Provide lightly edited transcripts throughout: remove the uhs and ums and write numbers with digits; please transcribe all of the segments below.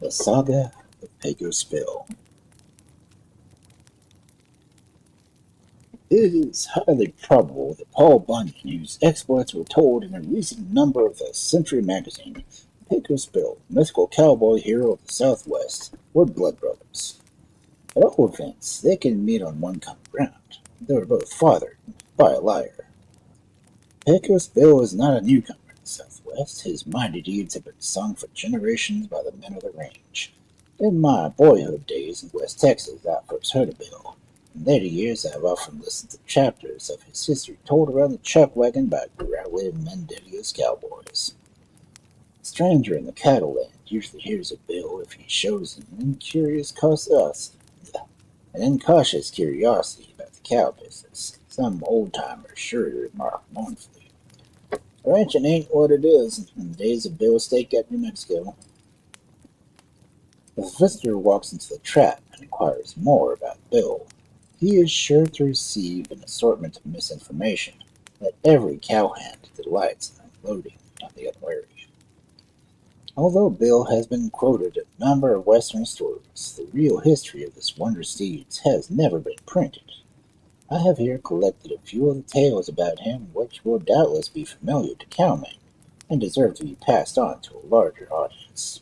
The Saga of Pecos Bill. It is highly probable that Paul Bunyan, whose exploits were told in a recent number of the Century magazine, Pecos Bill, mythical cowboy hero of the Southwest, were blood brothers. At all events, they can meet on one common ground. They were both fathered by a liar. Pecos Bill is not a newcomer in the Southwest. His mighty deeds have been sung for generations by the men of the range. In my boyhood days in West Texas, I first heard of Bill. In later years, I have often listened to chapters of his history told around the chuck wagon by gravelly Mendelius cowboys. A stranger in the cattle land usually hears of Bill if he shows an incautious curiosity about the cow business. Some old-timers sure to remark mournfully, "Ranching ain't what it is in the days of Bill's stake at New Mexico." If a visitor walks into the trap and inquires more about Bill, he is sure to receive an assortment of misinformation that every cowhand delights in unloading on the unwary. Although Bill has been quoted in a number of Western stories, the real history of this wonder steed has never been printed. I have here collected a few of the tales about him which will doubtless be familiar to cowmen and deserve to be passed on to a larger audience.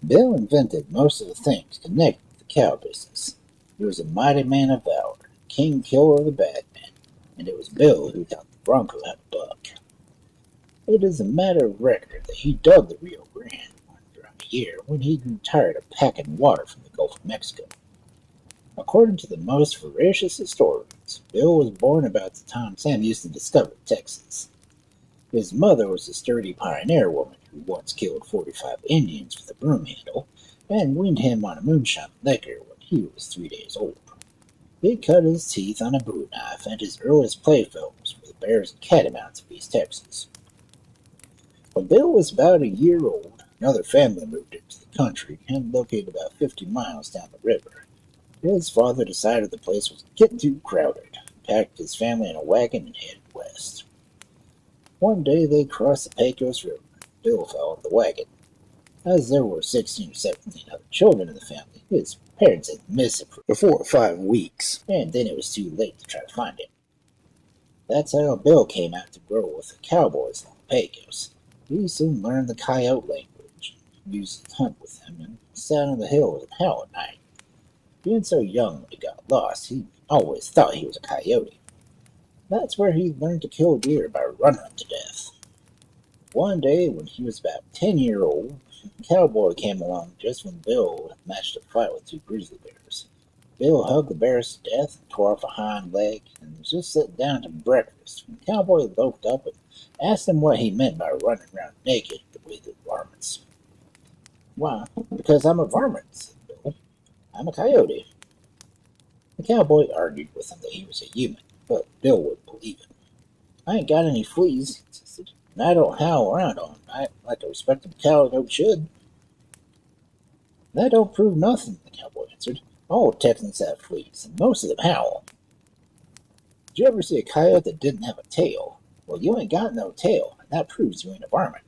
Bill invented most of the things connected with the cow business. He was a mighty man of valor, king killer of the bad men, and it was Bill who taught the bronco how to buck. It is a matter of record that he dug the Rio Grande one dry year when he grew tired of packing water from the Gulf of Mexico. According to the most veracious historians, Bill was born about the time Sam Houston discovered Texas. His mother was a sturdy pioneer woman who once killed 45 Indians with a broom handle and weaned him on a moonshine liquor when he was 3 days old. He cut his teeth on a bowie knife, and his earliest playfellows were the bears and catamounts of East Texas. When Bill was about a year old, another family moved into the country and located about 50 miles down the river. His father decided the place was getting too crowded, packed his family in a wagon and headed west. One day they crossed the Pecos River. Bill fell in the wagon. As there were 16 or 17 other children in the family, his parents had missed him for 4 or 5 weeks, and then it was too late to try to find him. That's how Bill came out to grow with the cowboys along the Pecos. He soon learned the coyote language, used to hunt with them, and sat on the hills and howl at night. Being so young when he got lost, he always thought he was a coyote. That's where he learned to kill deer by running them to death. One day, when he was about 10 years old, a cowboy came along just when Bill had matched a fight with 2 grizzly bears. Bill hugged the bears to death and tore off a hind leg and was just sitting down to breakfast when the cowboy loafed up and asked him what he meant by running around naked the way the varmints. "Why, because I'm a varmint," said Bill. "I'm a coyote." The cowboy argued with him that he was a human, but Bill wouldn't believe it. "I ain't got any fleas," he insisted, "and I don't howl around all night like a respectable coyote should." "That don't prove nothing," the cowboy answered. "All Texans have fleas, and most of them howl. Did you ever see a coyote that didn't have a tail? Well, you ain't got no tail, and that proves you ain't a varmint."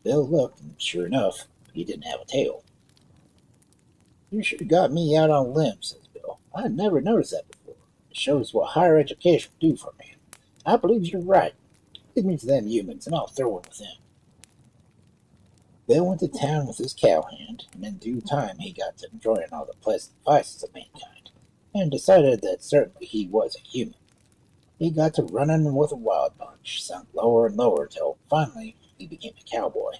Bill looked, and sure enough, he didn't have a tail. "You sure got me out on a limb," says Bill. "I never noticed that before. It shows what higher education can do for a man. I believe you're right. Lead me to them humans, and I'll throw in with them." Bill went to town with his cowhand, and in due time he got to enjoying all the pleasant vices of mankind, and decided that certainly he was a human. He got to running with a wild bunch, sunk lower and lower till finally he became a cowboy.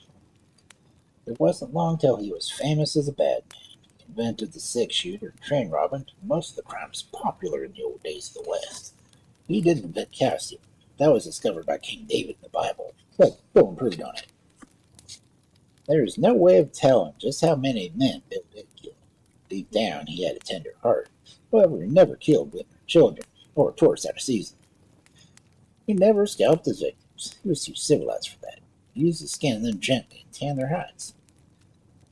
It wasn't long till he was famous as a bad man. He invented the 6-shooter and train robbing, most of the crimes popular in the old days of the West. He didn't invent cow stealing. That was discovered by King David in the Bible, but Bill improved on it. There is no way of telling just how many men Bill did kill. Deep down, he had a tender heart. However, he never killed women or children, or tourists out of season. He never scalped his victims. He was too civilized for that. He used to skin them gently and tan their hides.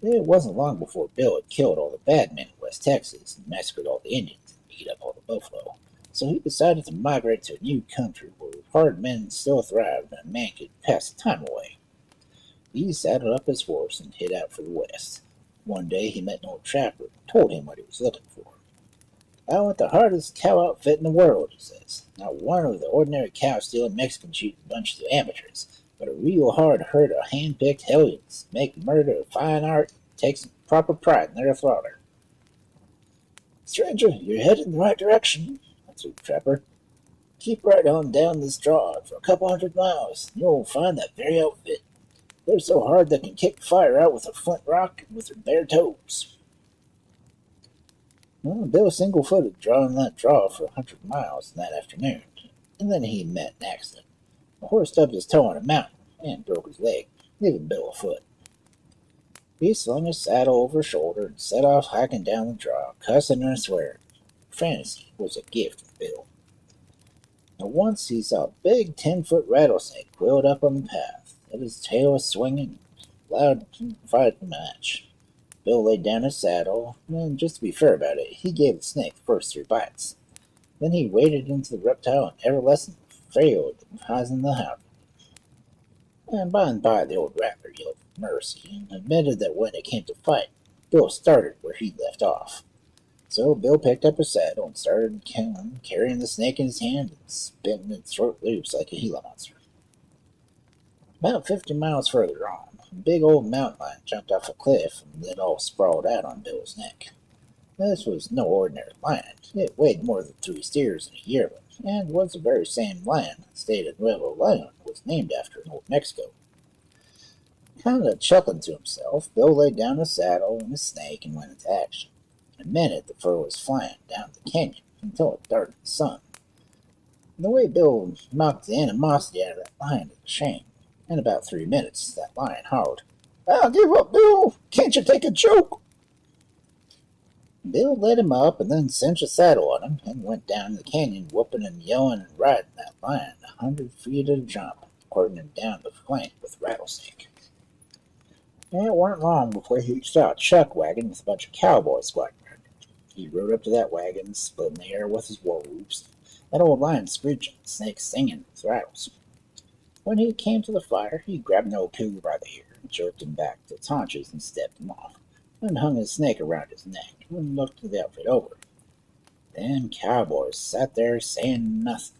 It wasn't long before Bill had killed all the bad men in West Texas and massacred all the Indians and beat up all the buffalo. So he decided to migrate to a new country where hard men still thrived and a man could pass the time away. He saddled up his horse and hit out for the west. One day he met an old trapper and told him what he was looking for. "I want the hardest cow outfit in the world," he says. "Not one of the ordinary cow-stealing Mexican shooting bunches of amateurs, but a real hard herd of hand-picked hellions. Make murder a fine art, takes proper pride in their slaughter." "Stranger, you're headed in the right direction," answered the trapper. "Keep right on down this draw for a couple 100 miles, and you'll find that very outfit. They're so hard they can kick fire out with a flint rock and with their bare toes." Well, Bill single-footed drawing that draw for 100 miles that afternoon, and then he met an accident. A horse stubbed his toe on a mountain and broke his leg, leaving Bill afoot. He slung his saddle over his shoulder and set off hiking down the draw, cussing and swearing. Fantasy was a gift with Bill. Now once he saw a big 10-foot rattlesnake coiled up on the path, and his tail was swinging, loud to fight the match. Bill laid down his saddle, and just to be fair about it, he gave the snake the first 3 bites. Then he waded into the reptile and everlasting failed in the hound. And by the old rattler yelled for mercy and admitted that when it came to fight, Bill started where he left off. So Bill picked up his saddle and started carrying the snake in his hand and spitting its throat loose like a Gila monster. About 50 miles further on, a big old mountain lion jumped off a cliff and then all sprawled out on Bill's neck. This was no ordinary lion. It weighed more than 3 steers in a yearling, and was the very same lion that stayed at Nuevo Leon was named after in Old Mexico. Kind of chuckling to himself, Bill laid down his saddle and his snake and went into action. In a minute, the fur was flying down the canyon until it darkened the sun. And the way Bill knocked the animosity out of that lion is a shame. In about 3 minutes, that lion howled, "I'll give up, Bill! Can't you take a joke?" Bill led him up and then cinched a saddle on him and went down the canyon, whooping and yelling and riding that lion 100 feet at a jump, courting him down the flank with Rattlesnake. And it weren't long before he saw a chuck wagon with a bunch of cowboys squatting around it. He rode up to that wagon, splitting the air with his war whoops, that old lion screeching, the snake singing his rattles. When he came to the fire, he grabbed an old cougar by the ear and jerked him back to his haunches and stepped him off, and hung his snake around his neck and looked the outfit over. Them cowboys sat there saying nothing.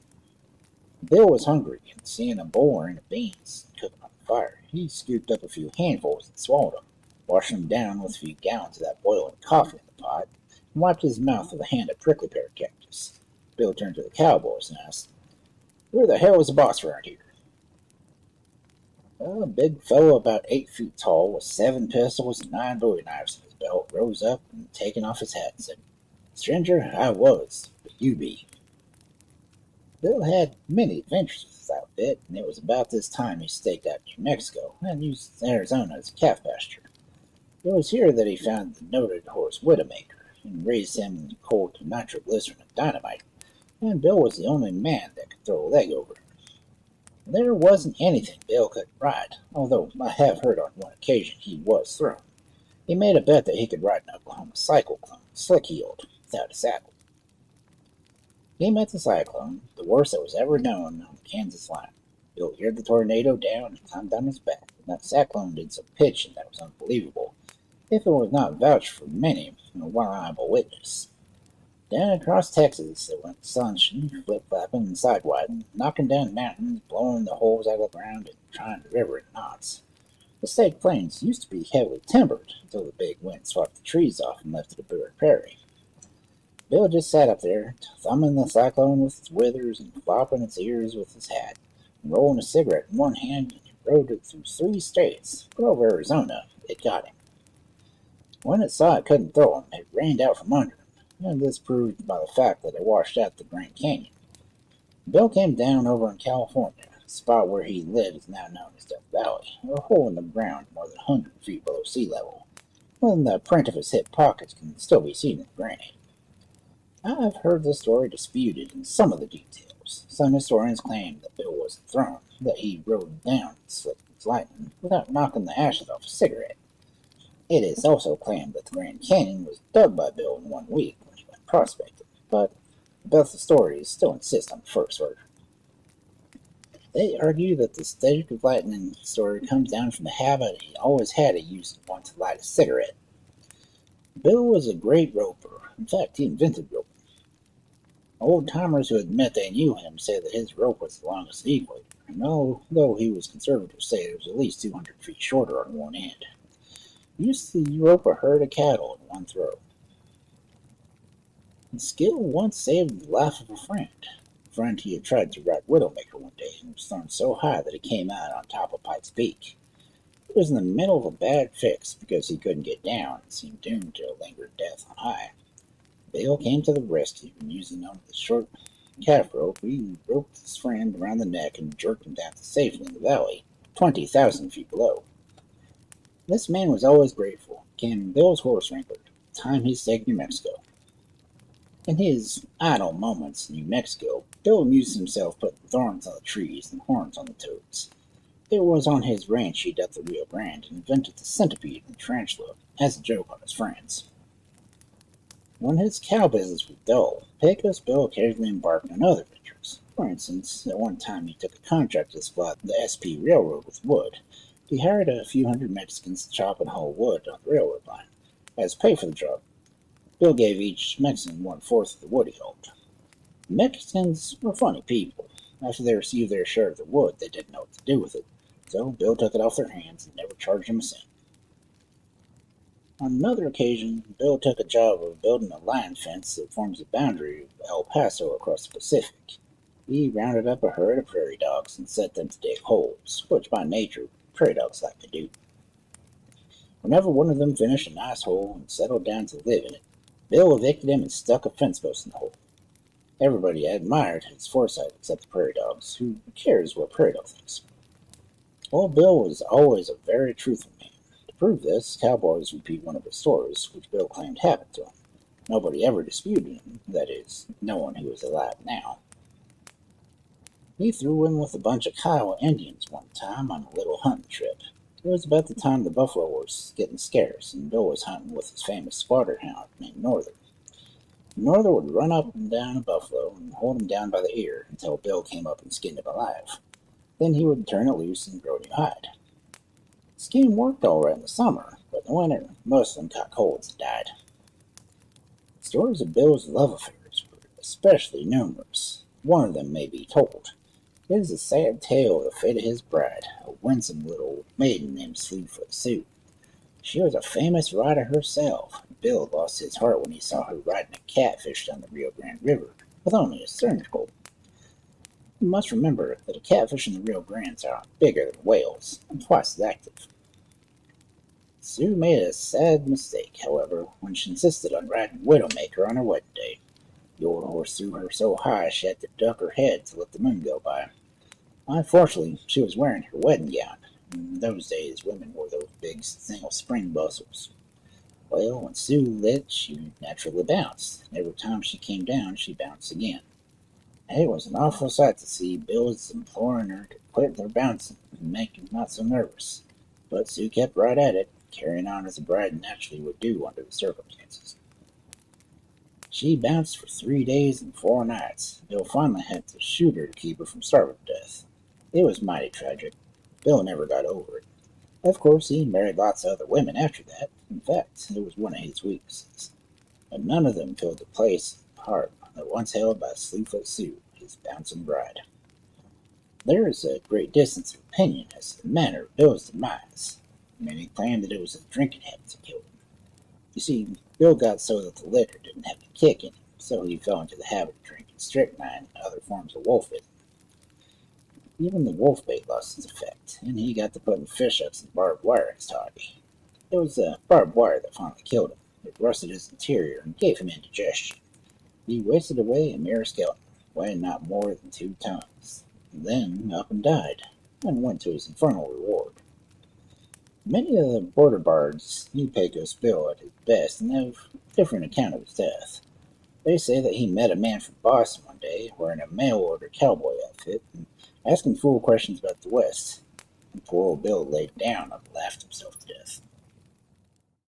Bill was hungry, and seeing a bowl of beans cooking on the fire, he scooped up a few handfuls and swallowed them, washing them down with a few gallons of that boiling coffee in the pot, and wiped his mouth with a hand of prickly pear cactus. Bill turned to the cowboys and asked, "Where the hell is the boss around here?" A big fellow about 8 feet tall with 7 pistols and 9 bowie knives in his belt rose up and, taking off his hat, said, "Stranger, I was, but you be." Bill had many adventures with his outfit, and it was about this time he staked out New Mexico and used Arizona as a calf pasture. It was here that he found the noted horse Widowmaker and raised him in the cold nitroglycerine and dynamite, and Bill was the only man that could throw a leg over him. There wasn't anything Bill couldn't ride, although I have heard on one occasion he was thrown. He made a bet that he could ride an Oklahoma cyclone, slick-heeled, without a saddle. He met the cyclone, the worst that was ever known on the Kansas line. Bill geared the tornado down and climbed on his back, and that cyclone did some pitching that was unbelievable, if it was not vouched for many and a reliable witness. Down across Texas it went sunshine, flip-flapping and sidewinding, knocking down mountains, blowing the holes out of the ground, and trying the river in knots. The state plains used to be heavily timbered until the big wind swept the trees off and left it a bare prairie. Bill just sat up there, thumbing the cyclone with its withers and flopping its ears with his hat, and rolling a cigarette in one hand, and he rode it through 3 states, but over Arizona it got him. When it saw it couldn't throw him, it rained out from under him, and this proved by the fact that it washed out the Grand Canyon. Bill came down over in California. The spot where he lived is now known as Death Valley, a hole in the ground more than 100 feet below sea level, when the print of his hip pockets can still be seen in the granite. I've heard the story disputed in some of the details. Some historians claim that Bill wasn't thrown, that he rode down slick as lightning without knocking the ashes off a cigarette. It is also claimed that the Grand Canyon was dug by Bill in 1 week when he went prospecting, but both the stories still insist on the first version. They argue that the streak of lightning story comes down from the habit he always had of using one to light a cigarette. Bill was a great roper. In fact, he invented roping. Old timers who admit they knew him say that his rope was the longest in the equator, and although he was conservative, say it was at least 200 feet shorter on one end. He used to rope a herd of cattle in one throw. His skill once saved the life of a friend. A friend he had tried to ride Widowmaker one day and was thrown so high that he came out on top of Pike's Peak. He was in the middle of a bad fix because he couldn't get down and seemed doomed to a lingering death on high. Bill came to the rescue, and using only the short calf rope, he roped his friend around the neck and jerked him down to safety in the valley, 20,000 feet below. This man was always grateful, became Bill's horse wrangler the time he stayed in New Mexico. In his idle moments in New Mexico, Bill amused himself putting thorns on the trees and horns on the toads. It was on his ranch he dug the Rio Grande and invented the centipede and tarantula as a joke on his friends. When his cow business was dull, Pecos Bill occasionally embarked on other ventures. For instance, at one time he took a contract to supply the SP Railroad with wood. He hired a few hundred Mexicans to chop and haul wood on the railroad line. As pay for the job, Bill gave each Mexican 1/4 of the wood he hauled. The Mexicans were funny people. After they received their share of the wood, they didn't know what to do with it, so Bill took it off their hands and never charged them a cent. On another occasion, Bill took a job of building a line fence that forms the boundary of El Paso across the Pacific. He rounded up a herd of prairie dogs and set them to dig holes, which by nature prairie dogs like to do. Whenever one of them finished a nice hole and settled down to live in it, Bill evicted him and stuck a fence post in the hole. Everybody admired his foresight except the prairie dogs, who cares what prairie dog thinks. Old Bill was always a very truthful man. To prove this, cowboys repeat one of his stories, which Bill claimed happened to him. Nobody ever disputed him, that is, no one who is alive now. He threw in with a bunch of Kiowa Indians one time on a little hunting trip. It was about the time the buffalo was getting scarce, and Bill was hunting with his famous squatter hound named Northern. Northern would run up and down a buffalo and hold him down by the ear until Bill came up and skinned him alive. Then he would turn it loose and grow new hide. The scheme worked all right in the summer, but in the winter, most of them caught colds and died. Stories of Bill's love affairs were especially numerous. One of them may be told. It is a sad tale of the fate of his bride, a winsome little maiden named Slue-Foot Sue. She was a famous rider herself. Bill lost his heart when he saw her riding a catfish down the Rio Grande River with only a stern colt. You must remember that a catfish in the Rio Grandes are bigger than whales and twice as active. Sue made a sad mistake, however, when she insisted on riding Widowmaker on her wedding day. The old horse threw her so high she had to duck her head to let the moon go by. Unfortunately, she was wearing her wedding gown. In those days, women wore those big single spring bustles. Well, when Sue lit, she naturally bounced. Every time she came down, she bounced again. It was an awful sight to see. Bill was imploring her to quit their bouncing and make him not so nervous. But Sue kept right at it, carrying on as a bride naturally would do under the circumstances. She bounced for 3 days and 4 nights. Bill finally had to shoot her to keep her from starving to death. It was mighty tragic. Bill never got over it. Of course, he married lots of other women after that. In fact, it was one of his weaknesses. But none of them filled the place in the heart that once held by Slue-Foot Sue, his bouncing bride. There is a great distance of opinion as to the manner of Bill's demise. Many claim that it was his drinking habits that killed him. You see, Bill got so that the liquor didn't have a kick in him, so he fell into the habit of drinking strychnine and other forms of wolf bait. Even the wolf bait lost its effect, and he got to putting fish hooks and barbed wire in his toddy. It was the barbed wire that finally killed him. It rusted his interior and gave him indigestion. He wasted away a mere skeleton, weighing not more than 2 tons. Then up and died, and went to his infernal reward. Many of the border bards knew Pecos Bill at his best and have a different account of his death. They say that he met a man from Boston one day wearing a mail-order cowboy outfit and asking fool questions about the West. And poor old Bill laid down and laughed himself to death.